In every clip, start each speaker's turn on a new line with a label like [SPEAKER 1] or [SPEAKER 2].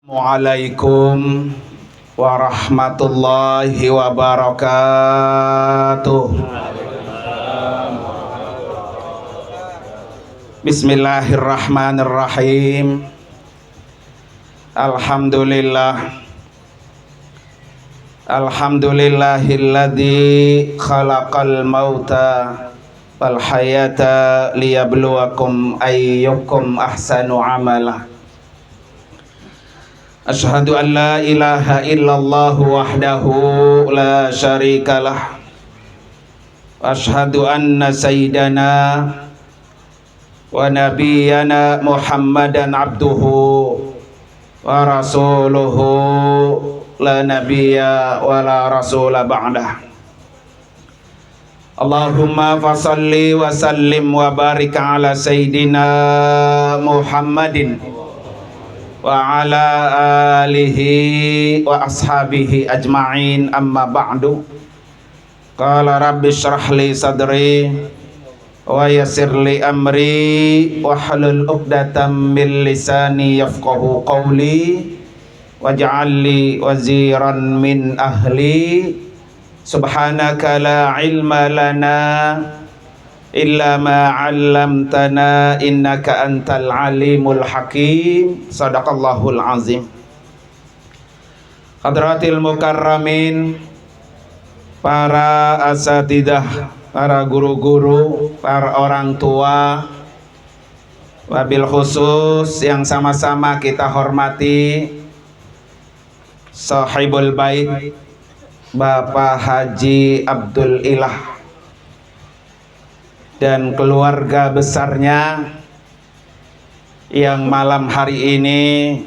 [SPEAKER 1] Assalamualaikum warahmatullahi wabarakatuh. Bismillahirrahmanirrahim. Alhamdulillahilladzi khalaqal mauta wal hayata liyabluwakum ayyukum ahsanu amala. Asyhadu an la ilaha illallah wahdahu la syarikalah. Asyhadu anna sayyidana wa nabiyyana Muhammadan abduhu wa rasuluhu la nabiyya wa la rasula ba'dah. Allahumma fasalli wa sallim wa barik ala sayyidina Muhammadin wa ala alihi wa ashabihi ajma'in, amma ba'du. Qala rabbi syrah li sadri wa yassir li amri wa hlul 'uqdatam min lisani yafqahu qawli waj'al li waziran min ahli. Subhanaka la ilma lana illa ma 'allamtana innaka antal alimul hakim. Shadaqallahul azim. Hadratil mukarramin, para asatidah, para guru-guru, para orang tua, wabil khusus yang sama-sama kita hormati sahibul bait Bapak Haji Abdul Ilah dan keluarga besarnya yang malam hari ini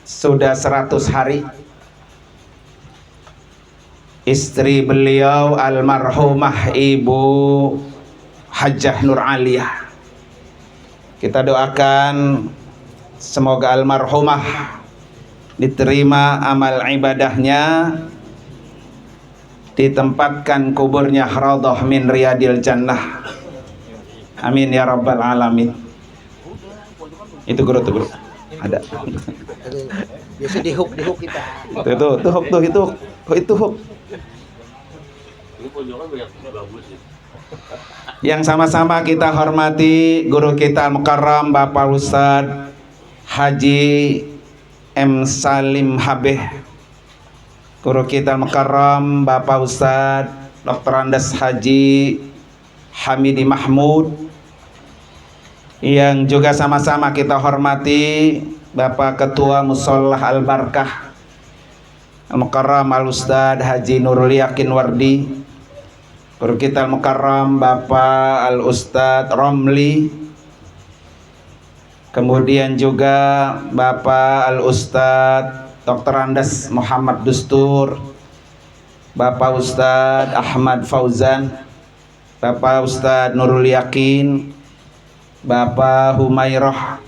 [SPEAKER 1] sudah 100 hari. Istri beliau almarhumah Ibu Hajjah Nur Aliyah. Kita doakan semoga almarhumah diterima amal ibadahnya, ditempatkan kuburnya raudhah min riyadil jannah. Amin ya rabbal alamin. Itu guru tuh, guru. Ada.
[SPEAKER 2] Biasa dihuk kita.
[SPEAKER 1] Itu hook. Yang sama-sama kita hormati guru kita mukarram Bapak Ustadz Haji M. Salim Habeh. Guru kita mukarram Bapak Ustadz Dr. Andes Haji Hamidi Mahmud. Yang juga sama-sama kita hormati Bapak Ketua Musholah Al-Barkah Al-Mukarram Al-Ustadz Haji Nurul Yakin Wardi. Guru kita Al-Mukarram Bapak Al-Ustadz Romli. Kemudian juga Bapak Al-Ustadz Dr. Andes Muhammad Dustur, Bapak Ustadz Ahmad Fauzan, Bapak Ustadz Nurul Yakin, Bapak Humairah,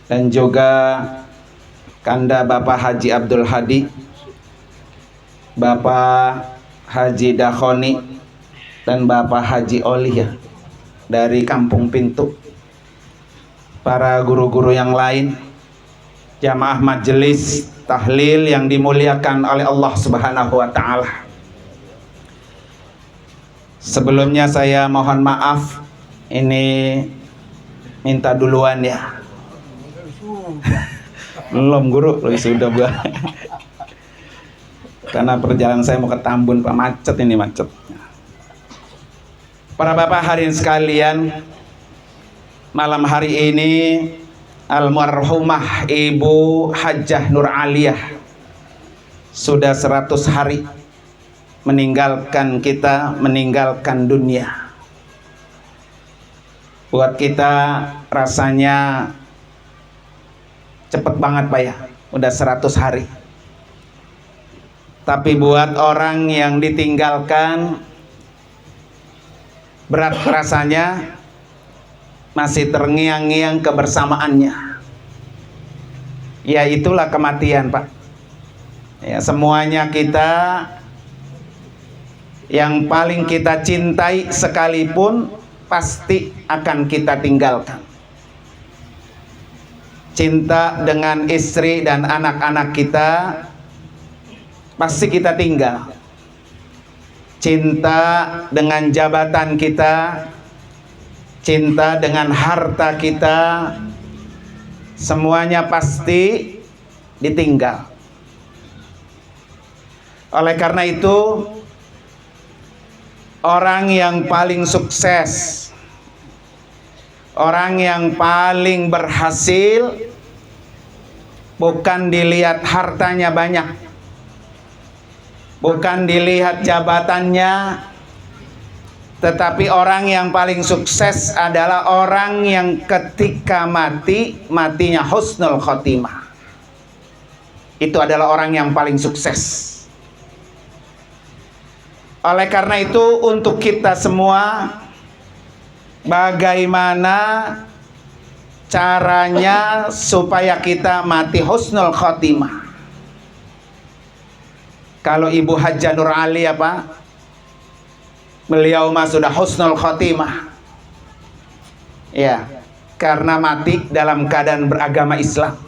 [SPEAKER 1] dan juga Kanda Bapak Haji Abdul Hadi, Bapak Haji Dakhoni, dan Bapak Haji Olia dari Kampung Pintu. Para guru-guru yang lain, jamaah majelis tahlil yang dimuliakan oleh Allah Subhanahu wa ta'ala. Sebelumnya saya mohon maaf, ini minta duluan ya. Belum guru, sudah buat. Karena perjalanan saya mau ke Tambun, Pak, macet ini, macet. Para bapak hadirin sekalian, malam hari ini almarhumah Ibu Hajjah Nur Aliyah sudah 100 hari meninggalkan kita, meninggalkan dunia. Buat kita rasanya cepet banget Pak ya, udah 100 hari. Tapi buat orang yang ditinggalkan, berat rasanya, masih terngiang-ngiang kebersamaannya. Ya itulah kematian Pak. Ya, semuanya kita, yang paling kita cintai sekalipun pasti akan kita tinggalkan. cinta dengan istri dan anak-anak kita, pasti kita tinggal. Cinta dengan jabatan kita, cinta dengan harta kita, semuanya pasti ditinggal. Oleh karena itu, orang yang paling sukses, orang yang paling berhasil, bukan dilihat hartanya banyak, bukan dilihat jabatannya, tetapi orang yang paling sukses adalah orang yang ketika mati, matinya husnul khotimah. Itu adalah orang yang paling sukses. Oleh karena itu, untuk kita semua, bagaimana caranya supaya kita mati husnul khotimah? Kalau Ibu Hajjah Nur Ali apa? Beliau mah sudah husnul khotimah. Ya, karena mati dalam keadaan beragama Islam.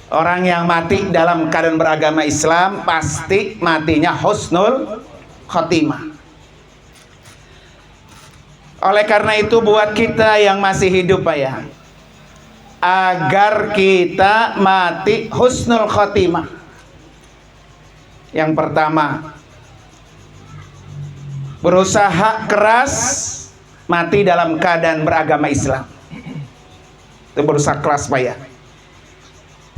[SPEAKER 1] Orang yang mati dalam keadaan beragama Islam pasti matinya husnul khotimah. Oleh karena itu, buat kita yang masih hidup Pak ya, agar kita mati husnul khotimah, yang pertama, berusaha keras mati dalam keadaan beragama Islam. Itu berusaha keras Pak ya.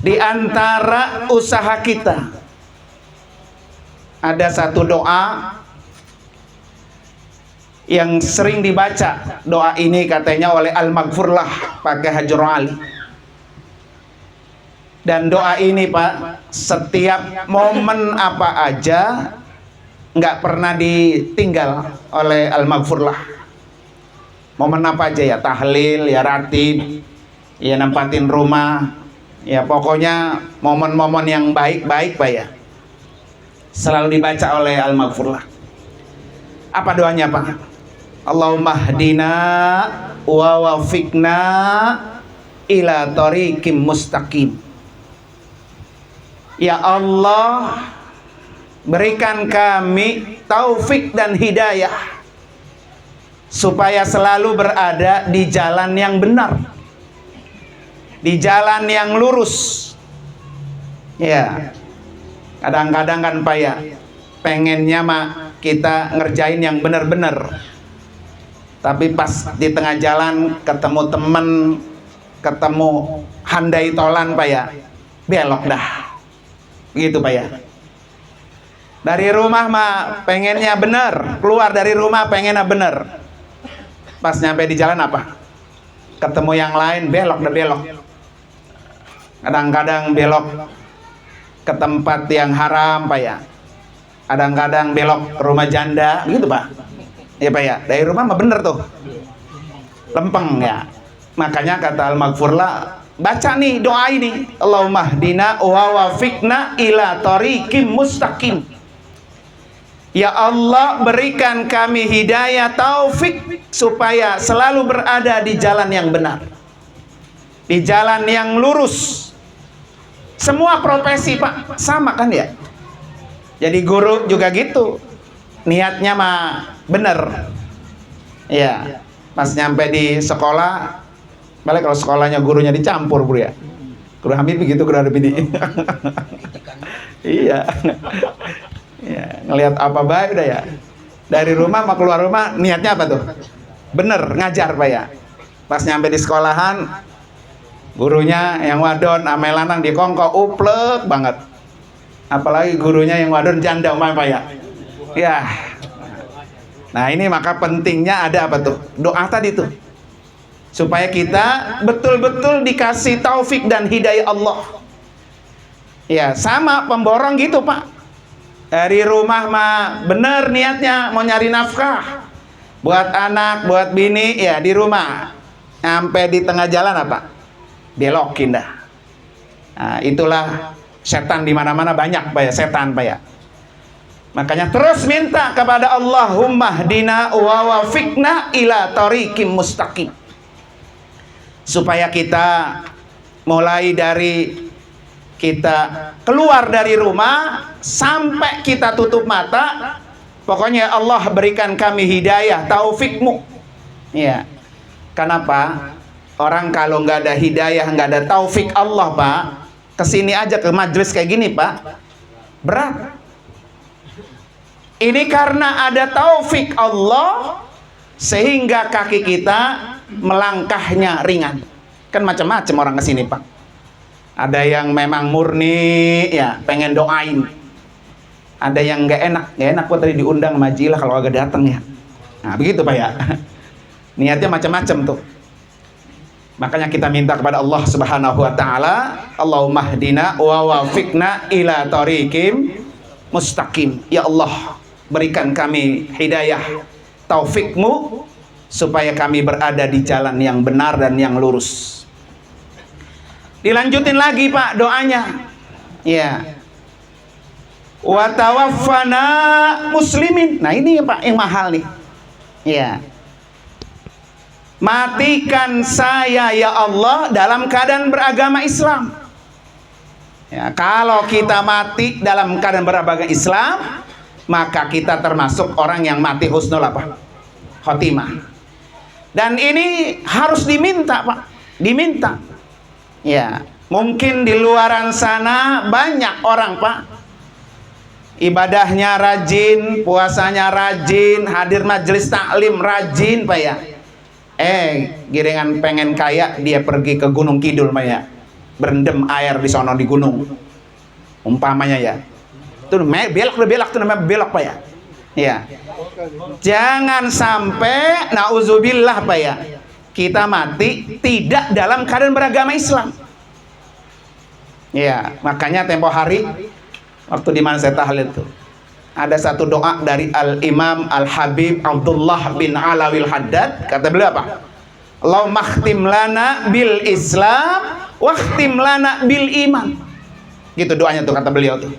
[SPEAKER 1] Di antara usaha kita, ada satu doa yang sering dibaca. Doa ini katanya oleh Al-Maghfurlah pakai Hajur Ali. Dan doa ini Pak, setiap momen apa aja nggak pernah ditinggal oleh Al-Maghfurlah. Momen apa aja ya, tahlil, ya ratib, ya nempatin rumah, ya pokoknya momen-momen yang baik-baik Pak ya, selalu dibaca oleh Al-Maghfurlah. Apa doanya Pak? Allahumma hdina wa wafiqna ila thoriqim mustaqim. Ya Allah, berikan kami taufik dan hidayah supaya selalu berada di jalan yang benar, di jalan yang lurus. Ya, kadang-kadang kan Pak ya, pengennya mah kita ngerjain yang benar-benar, tapi pas di tengah jalan ketemu temen, ketemu handai tolan Pak ya, belok dah, gitu Pak ya. Dari rumah mah pengennya benar, keluar dari rumah pengennya benar, pas nyampe di jalan apa? Ketemu yang lain, belok dah belok. Kadang-kadang belok ke tempat yang haram Pak ya, kadang-kadang belok ke rumah janda, gitu Pak. Ya Pak ya, dari rumah mah bener tuh, lempeng ya. Makanya kata Al-Maghfurlah, baca nih doa ini, Allahumma hdina wa wafiqna ila thoriqim mustaqim. Ya Allah, berikan kami hidayah taufik supaya selalu berada di jalan yang benar, di jalan yang lurus. Semua profesi Pak sama kan ya. Jadi guru juga gitu, niatnya mah bener ya. Pas nyampe di sekolah, balik kalau sekolahnya gurunya dicampur bro ya, guru Hamid begitu, guru Hamid iya ya, ngelihat apa baik udah ya. Dari rumah mau keluar rumah niatnya apa tuh? Bener, ngajar Pak ya. Pas nyampe di sekolahan, gurunya yang wadon ame lanang di kongko uplek banget, apalagi gurunya yang wadon janda Pak ya. Ya, nah ini maka pentingnya ada apa tuh? Doa tadi tuh, supaya kita betul-betul dikasih taufik dan hidayah Allah. Ya, sama pemborong gitu Pak. Dari rumah mah bener niatnya mau nyari nafkah buat anak, buat bini, ya di rumah. Sampai di tengah jalan apa? Belokin dah. Nah, itulah setan di mana-mana banyak Pak ya, setan Pak ya. Makanya terus minta kepada Allahumma hdina wa wafiqna ila thoriqim mustaqim. supaya kita mulai dari kita keluar dari rumah sampai kita tutup mata, pokoknya Allah berikan kami hidayah, taufikmu. Ya, kenapa? Orang kalau nggak ada hidayah, nggak ada taufik Allah, Pak, kesini aja ke majelis kayak gini, Pak, berat. Ini karena ada taufik Allah, sehingga kaki kita melangkahnya ringan. Kan macam-macam orang kesini, Pak. Ada yang memang murni, ya pengen doain. Ada yang nggak enak kok tadi diundang majilah kalau agak datang ya. Nah begitu Pak ya. Niatnya macam-macam tuh. Makanya kita minta kepada Allah Subhanahu Wa Taala, Allahumma hdina wa wafiqna ila tariqim mustaqim. Ya Allah, berikan kami hidayah, taufikmu, supaya kami berada di jalan yang benar dan yang lurus. Dilanjutin lagi Pak doanya. Ya. Wa tawaffana muslimin. Nah ini ya Pak yang mahal nih. Ya. Matikan saya ya Allah dalam keadaan beragama Islam. Ya, kalau kita mati dalam keadaan beragama Islam, maka kita termasuk orang yang mati husnul apa? Khotimah. Dan ini harus diminta Pak, diminta. Ya, mungkin di luaran sana banyak orang Pak, ibadahnya rajin, puasanya rajin, hadir majelis taklim rajin Pak ya. Giringan pengen kaya, dia pergi ke Gunung Kidul Pak ya, berendam air di sono di gunung, umpamanya ya. Itu belok tuh namanya belok Pak ya. Ya, jangan sampai nauzubillah Pak ya, kita mati tidak dalam keadaan beragama Islam. Ya, makanya tempo hari waktu di mana saya tahlil itu ada satu doa dari Al-Imam Al-Habib Abdullah bin Alawil Haddad. Kata beliau apa? Allahumma khtim lana bil Islam wa khtim lana bil iman. Gitu doanya tuh kata beliau tuh.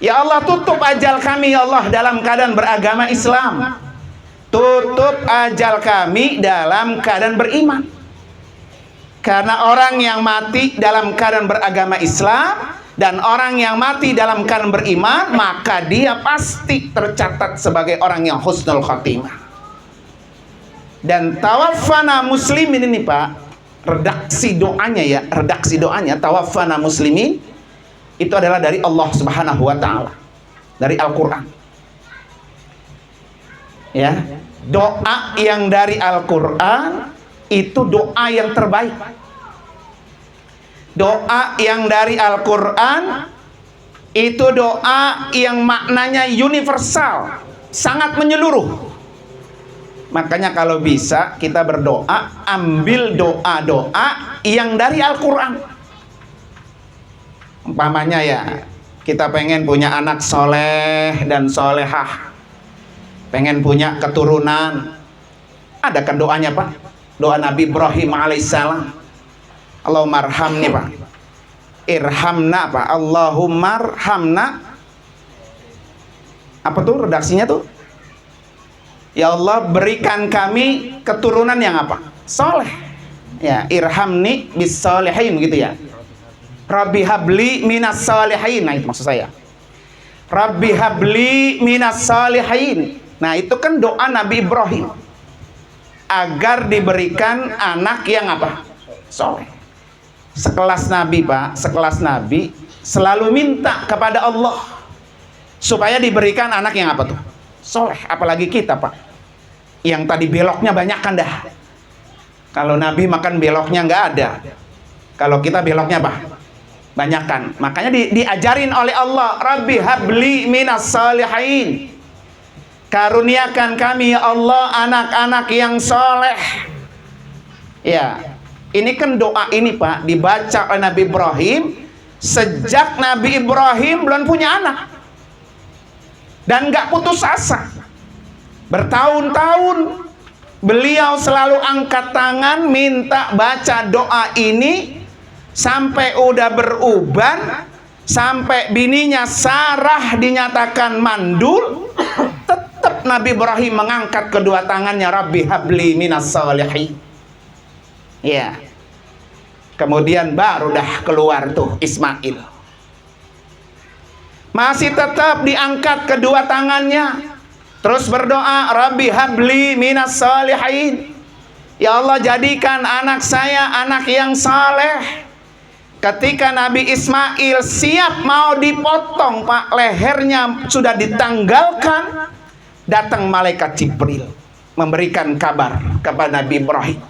[SPEAKER 1] Ya Allah, tutup ajal kami ya Allah dalam keadaan beragama Islam. Tutup ajal kami dalam keadaan beriman. Karena orang yang mati dalam keadaan beragama Islam dan orang yang mati dalam keadaan beriman, maka dia pasti tercatat sebagai orang yang husnul khotimah. Dan tawaffana muslimin ini Pak, redaksi doanya ya, redaksi doanya tawaffana muslimin itu adalah dari Allah Subhanahu Wa Taala, dari Al-Quran. Ya, doa yang dari Al-Quran itu doa yang terbaik. Doa yang dari Al-Quran itu doa yang maknanya universal, sangat menyeluruh. Makanya kalau bisa kita berdoa, ambil doa-doa yang dari Al-Quran. Umpamanya ya, kita pengen punya anak soleh dan solehah, pengen punya keturunan, ada kan doanya Pak? Doa Nabi Ibrahim alaihissalam, Allahumma arhamni Pak, irhamna Pak, Allahumma arhamna. Apa tuh redaksinya tuh? Ya Allah, berikan kami keturunan yang apa? Soleh. Ya, irhamni bis solehin gitu ya. Rabbi habli minas solehin. Nah itu maksud saya. Rabbi habli minas solehin. Nah itu kan doa Nabi Ibrahim agar diberikan anak yang apa? Soleh. Sekelas Nabi Pak, sekelas Nabi selalu minta kepada Allah supaya diberikan anak yang apa tuh? Soleh. Apalagi kita Pak, yang tadi beloknya banyak kan dah. Kalau Nabi makan beloknya nggak ada, kalau kita beloknya apa? Banyakan. Makanya diajarin oleh Allah, Rabbi habli minas salihin, karuniakan kami ya Allah anak-anak yang soleh. Ya, ini kan doa ini Pak dibaca oleh Nabi Ibrahim sejak Nabi Ibrahim belum punya anak dan nggak putus asa. Bertahun-tahun beliau selalu angkat tangan minta baca doa ini sampai udah beruban, sampai bininya Sarah dinyatakan mandul, tetap Nabi Ibrahim mengangkat kedua tangannya, Rabbi habli minas salihin. Ya. Kemudian baru dah keluar tuh Ismail. Masih tetap diangkat kedua tangannya. Terus berdoa, Rabbi habli minas salihin. Ya Allah, jadikan anak saya anak yang saleh. Ketika Nabi Ismail siap mau dipotong, Pak, lehernya sudah ditanggalkan, datang malaikat Jibril memberikan kabar kepada Nabi Ibrahim.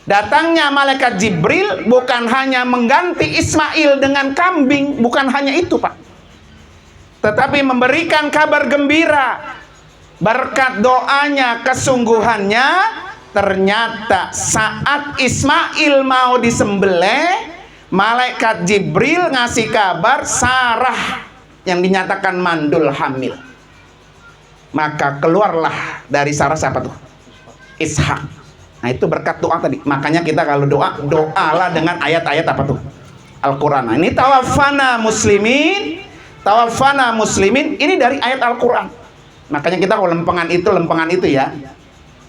[SPEAKER 1] Datangnya malaikat Jibril bukan hanya mengganti Ismail dengan kambing, bukan hanya itu, Pak, tetapi memberikan kabar gembira. Berkat doanya, kesungguhannya, ternyata saat Ismail mau disembelih, malaikat Jibril ngasih kabar Sarah yang dinyatakan mandul hamil. Maka keluarlah dari Sarah siapa tuh? Ishak. Nah, itu berkat doa tadi. Makanya kita kalau doalah dengan ayat-ayat apa tuh? Al-Quran. Nah, ini tawaffana muslimin, tawaffana muslimin, ini dari ayat Al-Quran. Makanya kita kalau lempengan itu ya,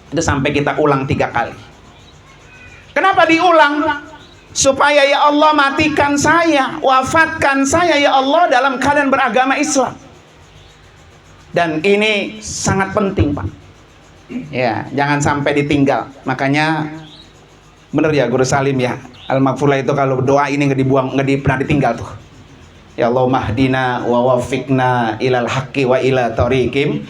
[SPEAKER 1] itu sampai kita ulang 3 kali. Kenapa diulang? Supaya ya Allah matikan saya, wafatkan saya ya Allah dalam keadaan beragama Islam. Dan ini sangat penting, Pak. Ya, jangan sampai ditinggal. Makanya bener ya Guru Salim ya, Al-Maghfurlah itu kalau doa ini nggak dibuang, nggak pernah ditinggal tuh. Ya Allah mahdina wa wafiqna ilal haqqi wa ila tariqim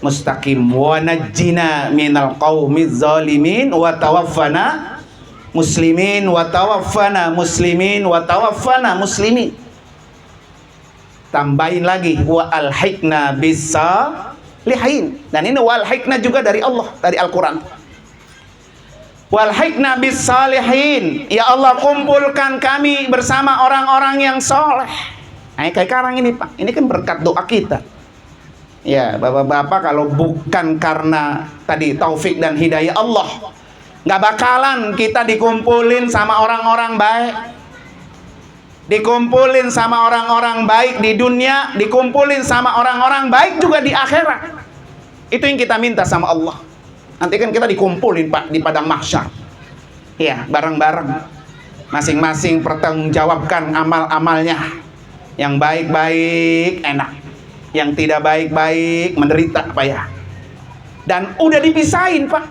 [SPEAKER 1] mustaqim wa najjina minal qaumiz zalimin wa tawaffana muslimin wa tawaffana muslimin wa tawaffana muslimin. Tambahin lagi wa alhiqna bisa lihain. Dan ini wal hikna juga dari Allah, dari Al-Quran. Wal hikna bis salihin. Ya Allah, kumpulkan kami bersama orang-orang yang soleh. Nah, kayak sekarang ini, Pak, ini kan berkat doa kita. Ya, bapak-bapak, kalau bukan karena tadi taufik dan hidayah Allah, nggak bakalan kita dikumpulin sama orang-orang baik. Dikumpulin sama orang-orang baik di dunia, dikumpulin sama orang-orang baik juga di akhirat. Itu yang kita minta sama Allah. Nanti kan kita dikumpulin, Pak, di padang mahsyar. Ya, bareng-bareng. Masing-masing pertanggungjawabkan amal-amalnya. Yang baik-baik enak, yang tidak baik-baik menderita, Pak ya. Dan udah dipisahin, Pak.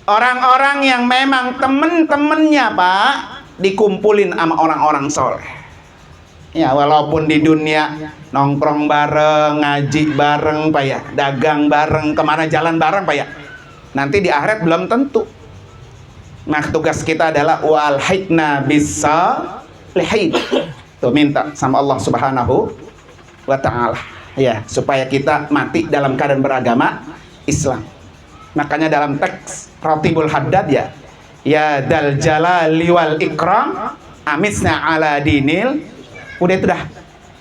[SPEAKER 1] Orang-orang yang memang temen-temennya, Pak, dikumpulin sama orang-orang soleh. Ya, walaupun di dunia nongkrong bareng, ngaji bareng, Pak ya, dagang bareng, kemana jalan bareng, Pak ya. Nanti di akhirat belum tentu. Nah, tugas kita adalah wal hikna bisa lihin. Tuh, minta sama Allah Subhanahu wa ta'ala, ya, supaya kita mati dalam keadaan beragama Islam. Makanya dalam teks Ratibul Haddad ya dal jalali wal ikram amisna ala dinil, udah itu dah,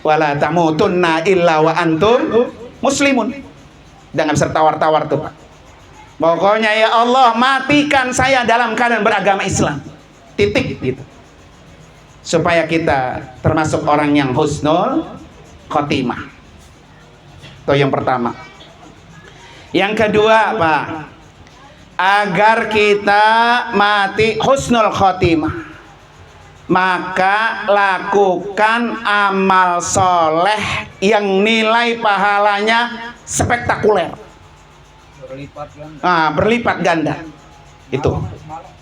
[SPEAKER 1] wala tamutunna illa wa antum muslimun. Jangan bisa tawar-tawar tuh, Pak. Pokoknya ya Allah matikan saya dalam keadaan beragama Islam, titik gitu, supaya kita termasuk orang yang husnul khotimah. Itu yang pertama. Yang kedua, Pak, agar kita mati husnul khotimah, maka lakukan amal soleh yang nilai pahalanya spektakuler. Berlipat ganda. Itu.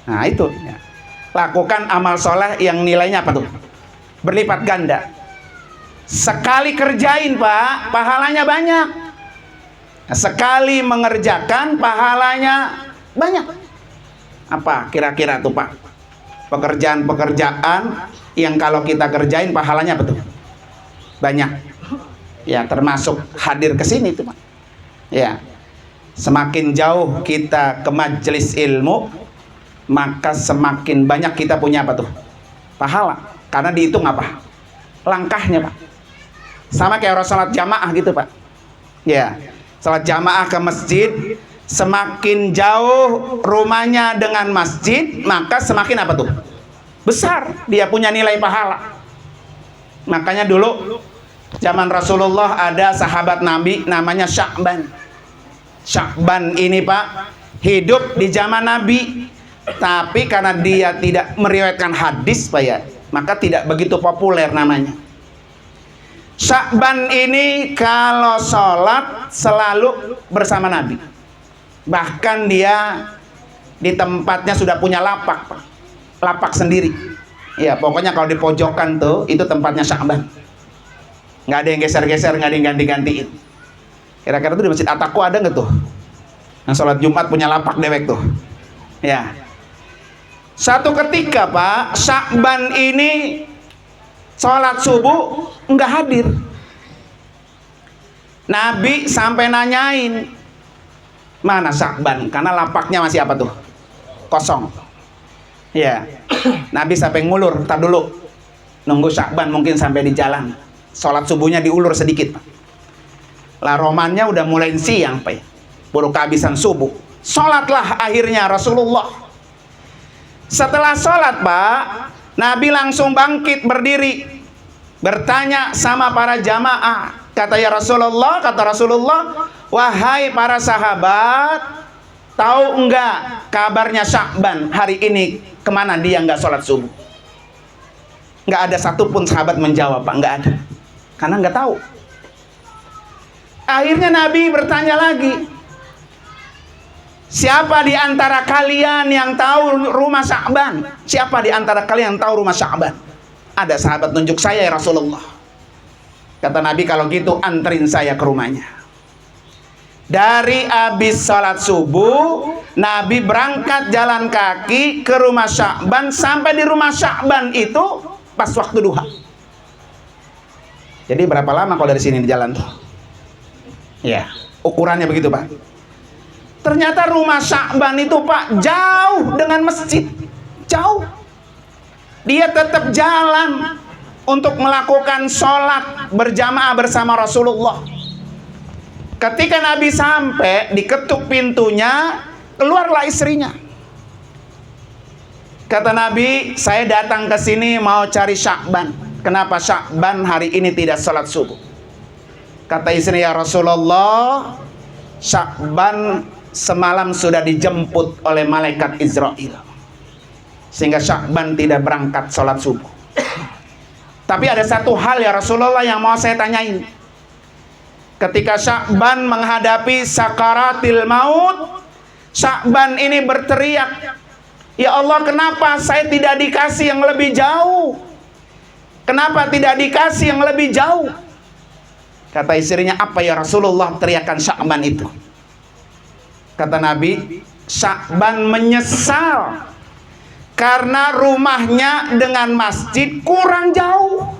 [SPEAKER 1] Nah, itu ya. Lakukan amal soleh yang nilainya apa tuh? Berlipat ganda. Sekali kerjain, Pak, pahalanya banyak. Sekali mengerjakan pahalanya banyak. Apa kira-kira tuh, Pak? Pekerjaan-pekerjaan yang kalau kita kerjain pahalanya apa tuh? Banyak. Ya, termasuk hadir ke sini tuh, Pak. Ya. Semakin jauh kita ke majelis ilmu, maka semakin banyak kita punya apa tuh? Pahala. Karena dihitung apa? Langkahnya, Pak. Sama kayak orang salat jamaah gitu, Pak. Ya. Salat jamaah ke masjid, semakin jauh rumahnya dengan masjid, maka semakin apa tuh? Besar dia punya nilai pahala. Makanya dulu zaman Rasulullah ada sahabat Nabi namanya Sya'ban. Sya'ban ini, Pak, hidup di zaman Nabi, Tapi karena dia tidak meriwayatkan hadis Pak ya, maka tidak begitu populer namanya. Sya'ban ini kalau sholat selalu bersama Nabi. Bahkan dia di tempatnya sudah punya lapak Pak. Lapak sendiri. Ya pokoknya kalau di pojokan tuh itu tempatnya Sya'ban. Nggak ada yang geser-geser, nggak ada yang ganti-gantiin. Kira-kira tuh di Masjid At-Taqwa ada nggak tuh? Yang sholat Jumat punya lapak dewek tuh. Ya. Satu ketika Pak, Sya'ban ini sholat subuh nggak hadir. Nabi sampai nanyain, mana Sya'ban? Karena lapaknya masih apa tuh? Kosong. Ya. Nabi sampai ngulur, tar dulu. Nunggu Sya'ban mungkin sampai di jalan. Sholat subuhnya diulur sedikit Pak. Lah romannya udah mulai siang Pak. Baru kehabisan subuh. Sholatlah akhirnya Rasulullah. Setelah sholat Pak, Nabi langsung bangkit berdiri, bertanya sama para jamaah. Kata Rasulullah, wahai para sahabat, tahu enggak kabarnya Sya'ban hari ini kemana dia enggak sholat subuh? Enggak ada satupun sahabat menjawab Pak, enggak ada, karena enggak tahu. Akhirnya Nabi bertanya lagi, siapa di antara kalian yang tahu rumah Sya'ban? Siapa di antara kalian yang tahu rumah Sya'ban? Ada sahabat nunjuk saya ya Rasulullah. Kata Nabi, kalau gitu anterin saya ke rumahnya. Dari habis sholat subuh, Nabi berangkat jalan kaki ke rumah Sya'ban. Sampai di rumah Sya'ban itu pas waktu duha. Jadi berapa lama kalau dari sini di jalan tuh? Ya, ukurannya begitu Pak. Ternyata rumah Sya'ban itu Pak jauh dengan masjid, jauh. Dia tetap jalan untuk melakukan sholat berjamaah bersama Rasulullah. Ketika Nabi sampai, diketuk pintunya, keluarlah istrinya. Kata Nabi, saya datang ke sini mau cari Sya'ban. Kenapa Sya'ban hari ini tidak sholat subuh? Kata istri, ya Rasulullah, Sya'ban semalam sudah dijemput oleh malaikat Israel, sehingga Sya'ban tidak berangkat sholat subuh. Tapi ada satu hal ya Rasulullah yang mau saya tanyain. Ketika Sya'ban menghadapi sakaratil maut, Sya'ban ini berteriak, ya Allah, kenapa saya tidak dikasih yang lebih jauh? Kenapa tidak dikasih yang lebih jauh? Kata istrinya, apa ya Rasulullah teriakan Sya'ban itu? Kata Nabi, Sya'ban menyesal karena rumahnya dengan masjid kurang jauh.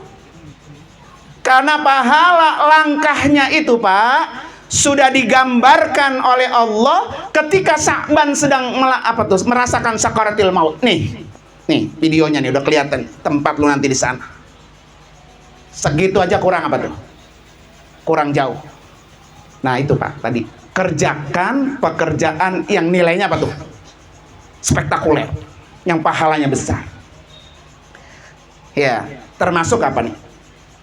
[SPEAKER 1] Karena pahala langkahnya itu Pak sudah digambarkan oleh Allah ketika Sya'ban sedang merasakan sakaratil maut. Nih videonya nih udah kelihatan tempat lu nanti di sana. Segitu aja kurang apa tuh? Kurang jauh. Nah itu Pak tadi, kerjakan pekerjaan yang nilainya apa tuh? Spektakuler, yang pahalanya besar. Ya, termasuk apa nih?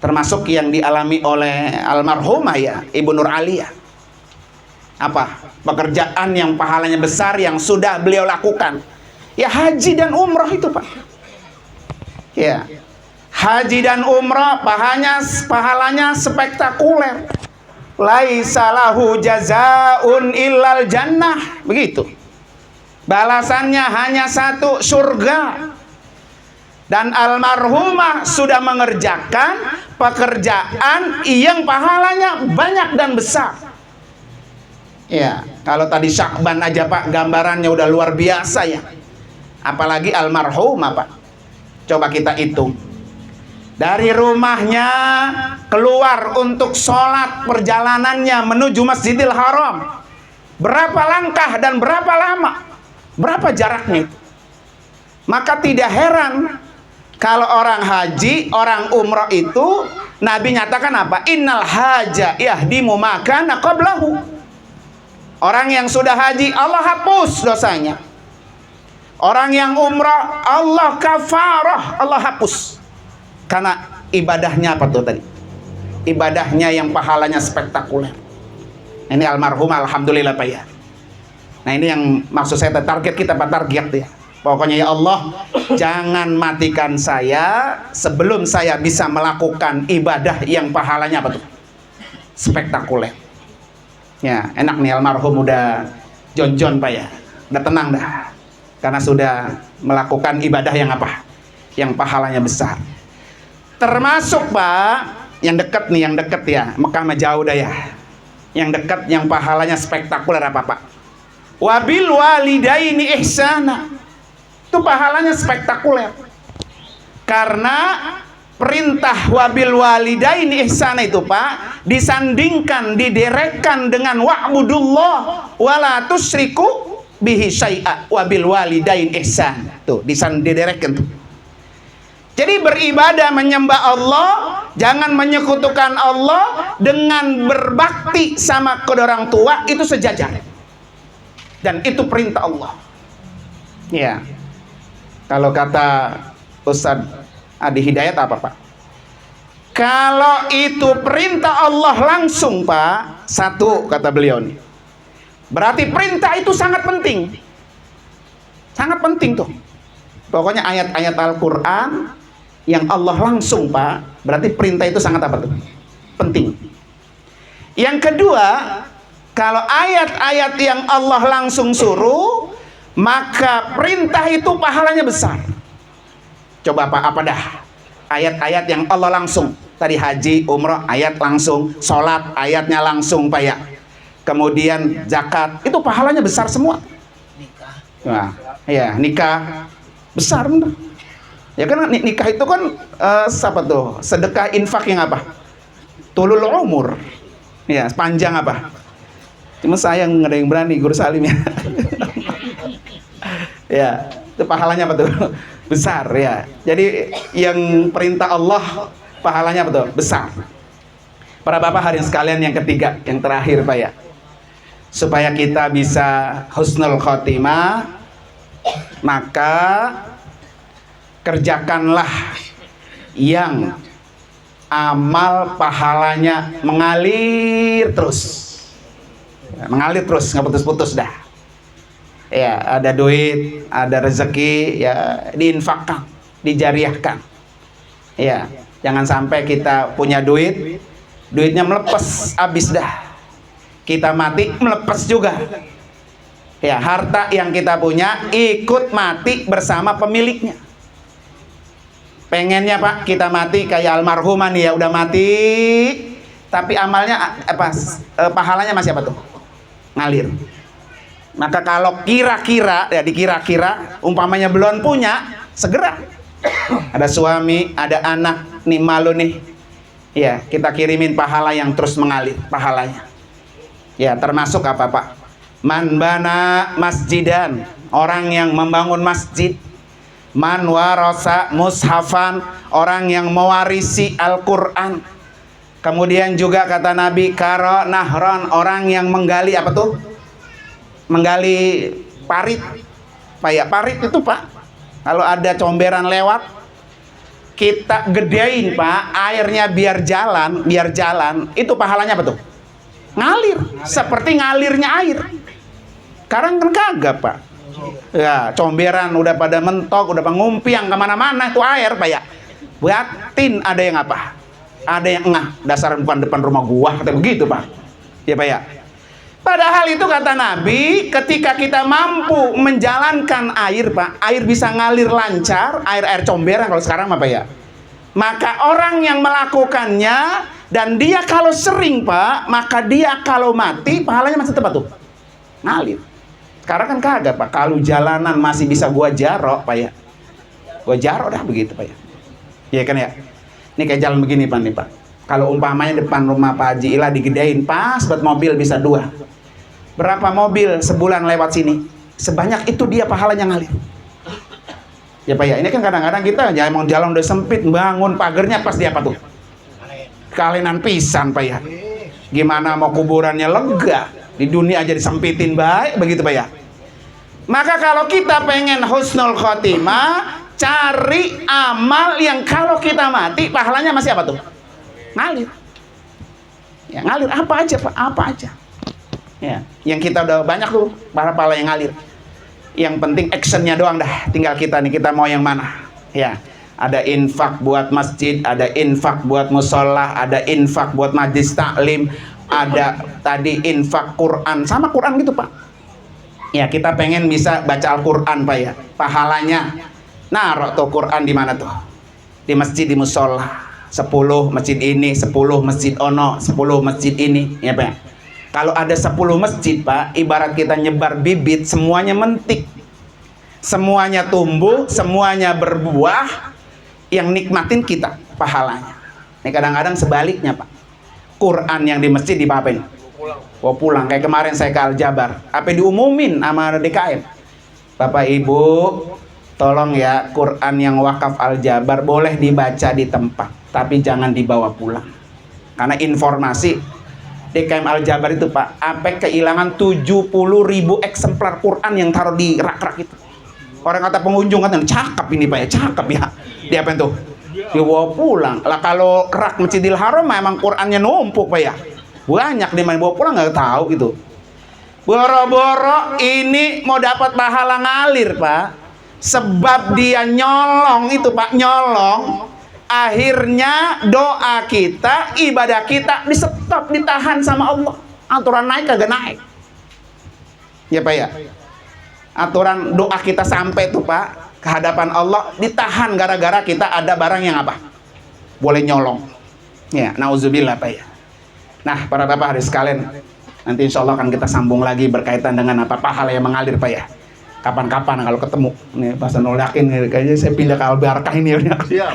[SPEAKER 1] Termasuk yang dialami oleh almarhumah ya, Ibu Nur Aliyah. Apa? Pekerjaan yang pahalanya besar yang sudah beliau lakukan. Ya haji dan umrah itu Pak. Ya, haji dan umrah pahalanya spektakuler. Laisa lahu jazaun illal jannah. Begitu. Balasannya hanya satu, surga. Dan almarhumah sudah mengerjakan pekerjaan yang pahalanya banyak dan besar. Ya, kalau tadi Sya'ban aja Pak, gambarannya udah luar biasa ya. Apalagi almarhumah Pak. Coba kita hitung. Dari rumahnya keluar untuk sholat perjalanannya menuju Masjidil Haram. Berapa langkah dan berapa lama? Berapa jaraknya itu? Maka tidak heran kalau orang haji, orang umrah itu Nabi nyatakan apa? Innal haja yahdimu makana qablahu. Orang yang sudah haji Allah hapus dosanya. Orang yang umrah Allah kafarah, Allah hapus. Karena ibadahnya apa tuh tadi? Ibadahnya yang pahalanya spektakuler. Ini almarhum alhamdulillah Pak ya. Nah ini yang maksud saya, target kita Pak, target ya. Pokoknya ya Allah, jangan matikan saya sebelum saya bisa melakukan ibadah yang pahalanya apa tuh? Spektakuler. Ya, enak nih almarhum udah jonjon Pak ya. Udah tenang dah. Karena sudah melakukan ibadah yang apa? Yang pahalanya besar. Termasuk Pak, yang dekat nih, yang dekat ya. Mekah mah jauh dah ya. Yang dekat yang pahalanya spektakuler apa Pak? Wabil walidaini ihsana. Itu pahalanya spektakuler. Karena perintah wabil walidaini ihsana itu Pak disandingkan, diderekkan dengan wa'budullah wala tusyriku bihi syai'a wabil walidain ihsan. Tuh, diderekkan tuh. Jadi beribadah menyembah Allah, jangan menyekutukan Allah dengan berbakti sama kedua orang tua, itu sejajar. Dan itu perintah Allah. Ya. Kalau kata Ustadz Adi Hidayat apa Pak? Kalau itu perintah Allah langsung Pak, satu kata beliau nih, berarti perintah itu sangat penting. Sangat penting tuh. Pokoknya ayat-ayat Al-Quran yang Allah langsung Pak, berarti perintah itu sangat apa tuh? Penting. Yang kedua, kalau ayat-ayat yang Allah langsung suruh, maka perintah itu pahalanya besar. Coba Pak, apa dah ayat-ayat yang Allah langsung? Tadi haji, umrah, ayat langsung. Sholat, ayatnya langsung Pak ya. Kemudian zakat, itu pahalanya besar semua.
[SPEAKER 2] Nikah.
[SPEAKER 1] Nah, ya nikah besar bener. Ya kan nikah itu kan apa tuh? Sedekah infak yang apa? Tulul umur. Ya, panjang apa? Cuma sayang nggak ada yang berani, Guru Salim ya. Ya, itu pahalanya apa tuh? Besar ya. Jadi yang perintah Allah pahalanya apa tuh? Besar. Para bapak hadirin sekalian, yang ketiga, yang terakhir Pak ya. Supaya kita bisa husnul khotimah, maka kerjakanlah yang amal pahalanya mengalir terus. Mengalir terus, nggak putus-putus dah. Ya, ada duit, ada rezeki, ya diinfakkan, dijariahkan. Ya, jangan sampai kita punya duit, duitnya melepas, habis dah. Kita mati, melepas juga. Ya, harta yang kita punya ikut mati bersama pemiliknya. Pengennya Pak, kita mati kayak almarhumah nih ya, udah mati, tapi amalnya apa? Pahalanya masih apa tuh? Ngalir. Maka kalau kira-kira, ya dikira-kira, umpamanya belum punya, segera. Ada suami, ada anak, nih malu nih. Ya, kita kirimin pahala yang terus mengalir, pahalanya. Ya, termasuk apa Pak? Man bana masjidan, orang yang membangun masjid. Man warasa mushafan, orang yang mewarisi Al-Quran. Kemudian juga kata Nabi, karo nahron, orang yang menggali apa tuh? Menggali parit. Pak ya, parit itu Pak, kalau ada comberan lewat, kita gedein Pak, airnya biar jalan, itu pahalanya apa tuh? Ngalir, seperti ngalirnya air. Sekarang kan kagak Pak. Ya, comberan udah pada mentok, udah pengumpiang kemana-mana itu air Pak ya. Batin ada yang apa? Ada yang engah, dasar bukan depan rumah gua, kata begitu Pak. Ya Pak ya. Padahal itu kata Nabi, ketika kita mampu menjalankan air Pak, air bisa ngalir lancar, air comberan kalau sekarang apa ya. Maka orang yang melakukannya, dan dia kalau sering Pak, maka dia kalau mati pahalanya masih tepat tuh, ngalir. Sekarang kan kagak Pak, kalau jalanan masih bisa gua jarok Pak ya, gua jarok dah begitu Pak ya. Iya kan ya. Ini kayak jalan begini Pak nih Pak. Kalau umpamanya depan rumah Pak Haji Ila digedein, pas buat mobil bisa 2. Berapa mobil sebulan lewat sini? Sebanyak itu dia pahalanya ngalir. Ya Pak ya, ini kan kadang-kadang kita emang jalan udah sempit, bangun pagernya pas dia apa tuh? Kalinan pisan Pak ya. Gimana mau kuburannya lega? Di dunia aja disempitin baik, begitu Pak ya. Maka kalau kita pengen husnul khotimah, cari amal yang kalau kita mati pahalanya masih apa tuh? Ngalir. Ya ngalir apa aja Pak, apa aja. Ya, yang kita udah banyak tuh pahala yang ngalir. Yang penting actionnya doang dah. Tinggal kita nih, kita mau yang mana. Ya, ada infak buat masjid, ada infak buat musola, ada infak buat majlis taklim, ada tadi infak Quran, sama Quran gitu Pak. Ya, kita pengen bisa baca Al-Quran Pak ya, pahalanya. Naruh tuh Quran di mana tuh? Di masjid, di musola. 10 masjid ini, 10 masjid ono, 10 masjid ini, ya Pak. Kalau ada 10 masjid Pak, ibarat kita nyebar bibit, semuanya mentik, semuanya tumbuh, semuanya berbuah, yang nikmatin kita pahalanya. Ini kadang-kadang sebaliknya Pak, Quran yang di masjid dipapain, bawa pulang. Kayak kemarin saya ke Al-Jabar, apa diumumin sama DKM, Bapak Ibu tolong ya, Quran yang wakaf Al-Jabar boleh dibaca di tempat, tapi jangan dibawa pulang. Karena informasi DKM Al-Jabar itu Pak, apa kehilangan 70.000 eksemplar Quran yang taruh di rak-rak itu. Orang kata pengunjung katanya, cakep ini Pak ya, cakep ya. Dia apa itu? Dibawa pulang. Lah kalau rak Masjidil Haram memang Qurannya numpuk Pak ya. Banyak di main bawa pulang nggak tahu gitu. Boro-boro ini mau dapat pahala ngalir Pak. Sebab dia nyolong itu Pak, nyolong. Akhirnya doa kita, ibadah kita di stop, ditahan sama Allah. Aturan naik kagak naik. Ya Pak ya. Aturan doa kita sampai tuh Pak ke hadapan Allah ditahan gara-gara kita ada barang yang apa? Boleh nyolong. Ya, nauzubillah Pak ya. Nah, para bapak hari sekalian, nanti insya Allah akan kita sambung lagi berkaitan dengan apa pahala yang mengalir Pak ya. Kapan-kapan kalau ketemu nih Pak Sanul yakin nih, kayaknya saya pindah ke Al-Barakah ini ya.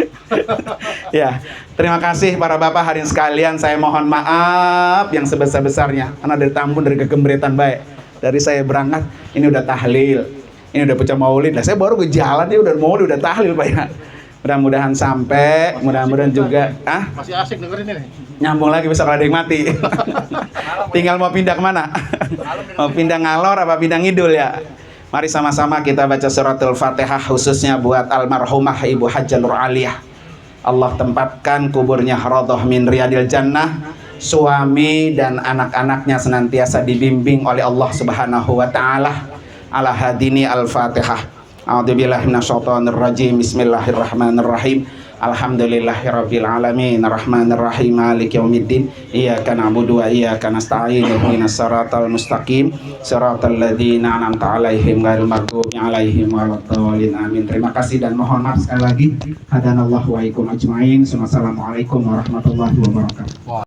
[SPEAKER 1] Ya, terima kasih para bapak hadirin sekalian. Saya mohon maaf yang sebesar-besarnya karena dari Tambun, dari kegembretan baik. Dari saya berangkat ini udah tahlil, ini udah pecah maulid. Lah saya baru ke jalan ya udah maulid, udah tahlil Pak ya. Mudah-mudahan sampai, mudah-mudahan juga
[SPEAKER 2] Masih asik dengerin ini.
[SPEAKER 1] nyambung lagi besok ada yang mati. Tinggal mau pindah kemana? Mau pindah ngalor apa pindah ngidul ya? Mari sama-sama kita baca suratul Fatihah khususnya buat almarhumah Ibu Hajjah Nur Aliyah. Allah tempatkan kuburnya radhah min riyadil jannah. Suami dan anak-anaknya senantiasa dibimbing oleh Allah Subhanahu wa taala. Ala hadini al-Fatihah. A'udzubillahi minasyaitonir rajim. Bismillahirrahmanirrahim. Alhamdulillahirabbil alamin arrahmanir rahim maliki yaumiddin iyyaka na'budu wa iyyaka nasta'in ihdinas siratal mustaqim siratal ladzina an'amta 'alaihim ghairil maghdubi 'alaihim waladdallin amin. Terima kasih dan mohon maaf sekali lagi. Hadanallahu wa iyyakum ajmain. Wassalamualaikum warahmatullahi wabarakatuh.